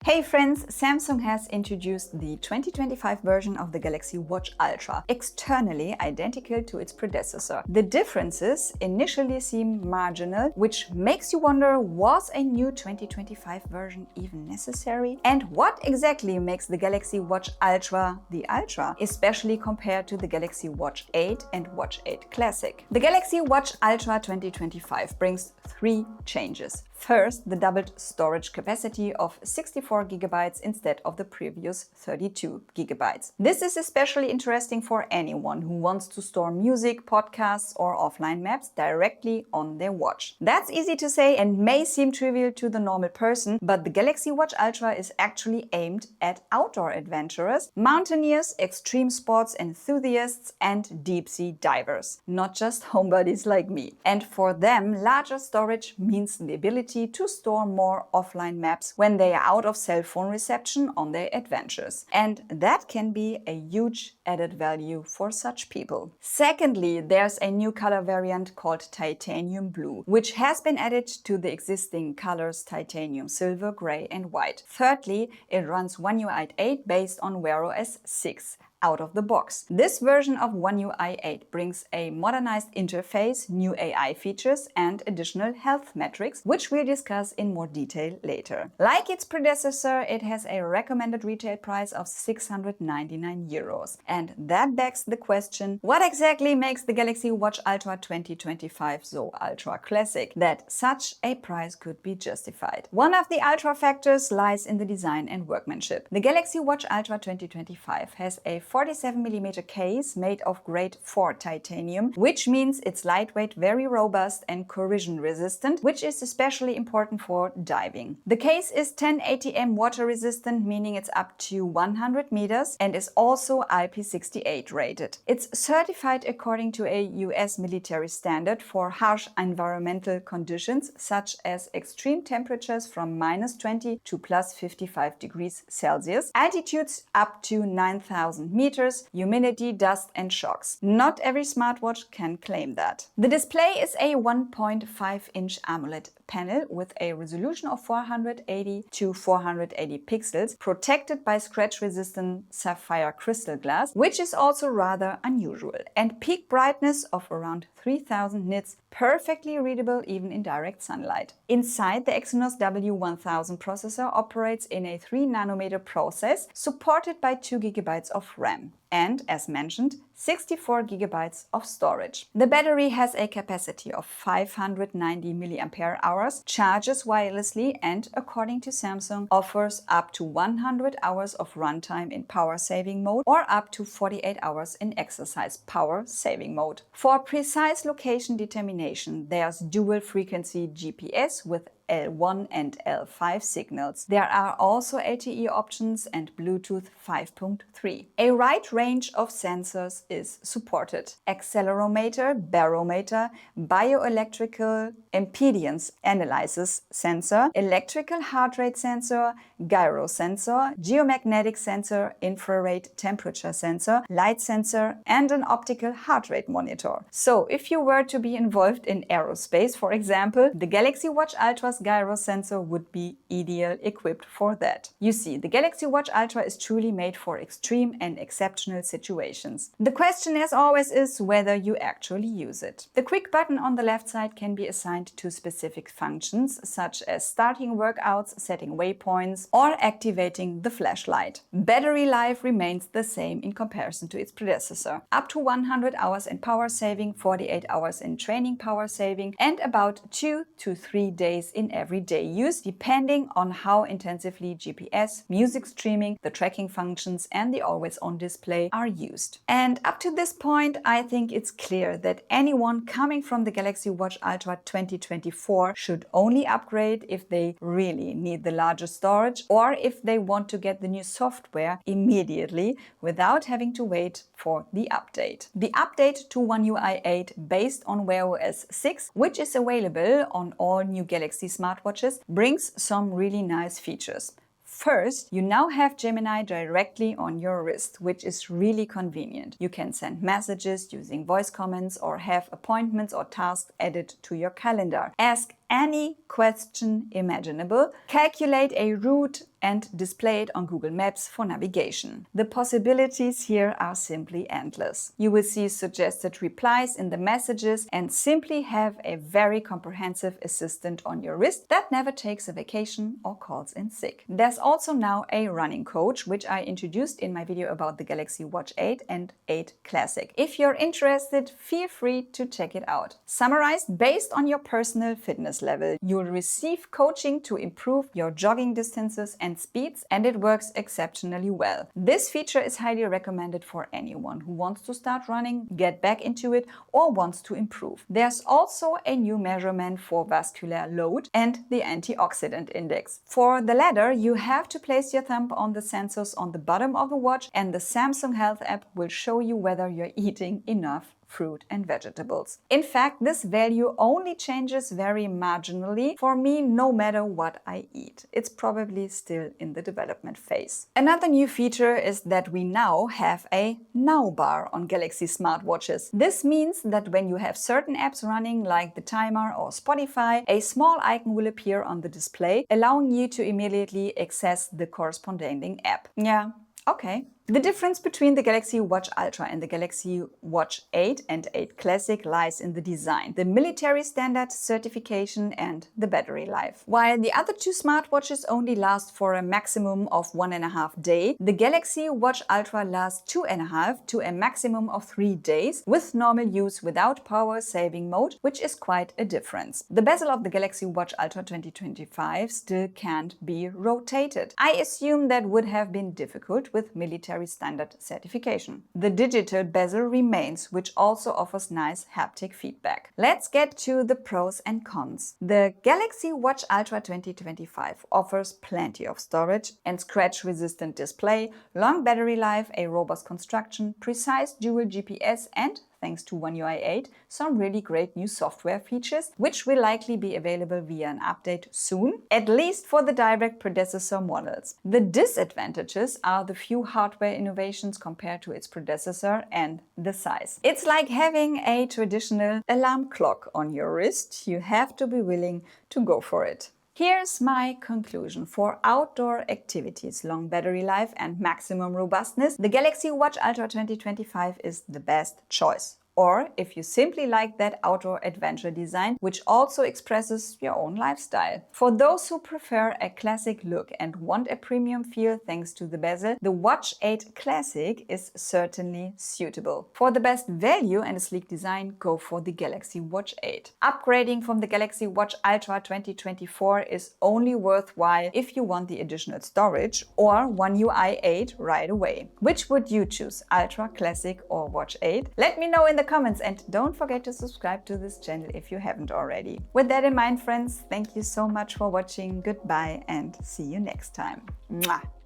Hey friends, Samsung has introduced the 2025 version of the Galaxy Watch Ultra, externally identical to its predecessor. The differences initially seem marginal, which makes you wonder, was a new 2025 version even necessary? And what exactly makes the Galaxy Watch Ultra the Ultra, especially compared to the Galaxy Watch 8 and Watch 8 Classic? The Galaxy Watch Ultra 2025 brings three changes. First, the doubled storage capacity of 64 GB instead of the previous 32 GB. This is especially interesting for anyone who wants to store music, podcasts, or offline maps directly on their watch. That's easy to say and may seem trivial to the normal person, but the Galaxy Watch Ultra is actually aimed at outdoor adventurers, mountaineers, extreme sports enthusiasts, and deep-sea divers, not just homebodies like me. And for them, larger storage means the ability to store more offline maps when they are out of cell phone reception on their adventures. And that can be a huge added value for such people. Secondly, there's a new color variant called Titanium Blue, which has been added to the existing colors Titanium Silver, Gray, and White. Thirdly, it runs One UI 8 based on Wear OS 6. Out of the box. This version of One UI 8 brings a modernized interface, new AI features, and additional health metrics, which we'll discuss in more detail later. Like its predecessor, it has a recommended retail price of 699 euros. And that begs the question, what exactly makes the Galaxy Watch Ultra 2025 so ultra classic that such a price could be justified? One of the ultra factors lies in the design and workmanship. The Galaxy Watch Ultra 2025 has a 47mm case made of grade 4 titanium, which means it's lightweight, very robust, and corrosion resistant, which is especially important for diving. The case is 1080M water resistant, meaning it's up to 100 meters, and is also IP68 rated. It's certified according to a US military standard for harsh environmental conditions, such as extreme temperatures from -20 to +55 degrees Celsius, altitudes up to 9,000 meters, humidity, dust, and shocks. Not every smartwatch can claim that. The display is a 1.5-inch AMOLED panel with a resolution of 480 to 480 pixels, protected by scratch-resistant sapphire crystal glass, which is also rather unusual, and peak brightness of around 3000 nits, perfectly readable even in direct sunlight. Inside, the Exynos W1000 processor operates in a 3nm process, supported by 2 GB of RAM. And, as mentioned, 64 GB of storage. The battery has a capacity of 590 mAh, charges wirelessly, and, according to Samsung, offers up to 100 hours of runtime in power saving mode or up to 48 hours in exercise power saving mode. For precise location determination, there's dual frequency GPS with L1 and L5 signals. There are also LTE options and Bluetooth 5.3. A wide range of sensors is supported. Accelerometer, barometer, bioelectrical impedance analysis sensor, electrical heart rate sensor, gyro sensor, geomagnetic sensor, infrared temperature sensor, light sensor, and an optical heart rate monitor. So if you were to be involved in aerospace, for example, the Galaxy Watch Ultra's gyro sensor would be ideal equipped for that. You see, the Galaxy Watch Ultra is truly made for extreme and exceptional situations. The question, as always, is whether you actually use it. The quick button on the left side can be assigned to specific functions, such as starting workouts, setting waypoints, or activating the flashlight. Battery life remains the same in comparison to its predecessor. Up to 100 hours in power saving, 48 hours in training power saving, and about 2 to 3 days in everyday use, depending on how intensively GPS, music streaming, the tracking functions, and the always-on display are used. And up to this point, I think it's clear that anyone coming from the Galaxy Watch Ultra 2024 should only upgrade if they really need the larger storage or if they want to get the new software immediately without having to wait for the update. The update to One UI 8 based on Wear OS 6, which is available on all new Galaxy smartwatches, brings some really nice features. First, you now have Gemini directly on your wrist, which is really convenient. You can send messages using voice comments or have appointments or tasks added to your calendar. Ask any question imaginable, calculate a route and display it on Google Maps for navigation. The possibilities here are simply endless. You will see suggested replies in the messages and simply have a very comprehensive assistant on your wrist that never takes a vacation or calls in sick. There's also now a running coach, which I introduced in my video about the Galaxy Watch 8 and 8 Classic. If you're interested, feel free to check it out. Summarized, based on your personal fitness level, you'll receive coaching to improve your jogging distances and speeds, and it works exceptionally well. This feature is highly recommended for anyone who wants to start running, get back into it, or wants to improve. There's also a new measurement for vascular load and the antioxidant index. For the latter, you have to place your thumb on the sensors on the bottom of the watch, and the Samsung Health app will show you whether you're eating enough fruit and vegetables. In fact, this value only changes very marginally for me no matter what I eat. It's probably still in the development phase. Another new feature is that we now have a Now bar on Galaxy smartwatches. This means that when you have certain apps running like the timer or Spotify, a small icon will appear on the display, allowing you to immediately access the corresponding app. Yeah, okay. The difference between the Galaxy Watch Ultra and the Galaxy Watch 8 and 8 Classic lies in the design, the military standard certification and the battery life. While the other two smartwatches only last for a maximum of 1.5 days, the Galaxy Watch Ultra lasts 2.5 to a maximum of 3 days with normal use without power saving mode, which is quite a difference. The bezel of the Galaxy Watch Ultra 2025 still can't be rotated. I assume that would have been difficult with military standard certification. The digital bezel remains, which also offers nice haptic feedback. Let's get to the pros and cons. The Galaxy Watch Ultra 2025 offers plenty of storage and scratch-resistant display, long battery life, a robust construction, precise dual GPS, and thanks to One UI 8, some really great new software features, which will likely be available via an update soon, at least for the direct predecessor models. The disadvantages are the few hardware innovations compared to its predecessor and the size. It's like having a traditional alarm clock on your wrist. You have to be willing to go for it. Here's my conclusion. For outdoor activities, long battery life and maximum robustness, the Galaxy Watch Ultra 2025 is the best choice. Or if you simply like that outdoor adventure design, which also expresses your own lifestyle. For those who prefer a classic look and want a premium feel thanks to the bezel, the Watch 8 Classic is certainly suitable. For the best value and a sleek design, go for the Galaxy Watch 8. Upgrading from the Galaxy Watch Ultra 2024 is only worthwhile if you want the additional storage or One UI 8 right away. Which would you choose, Ultra, Classic or Watch 8? Let me know in the comments, and don't forget to subscribe to this channel if you haven't already. With that in mind, friends, thank you so much for watching. Goodbye and see you next time. Mwah!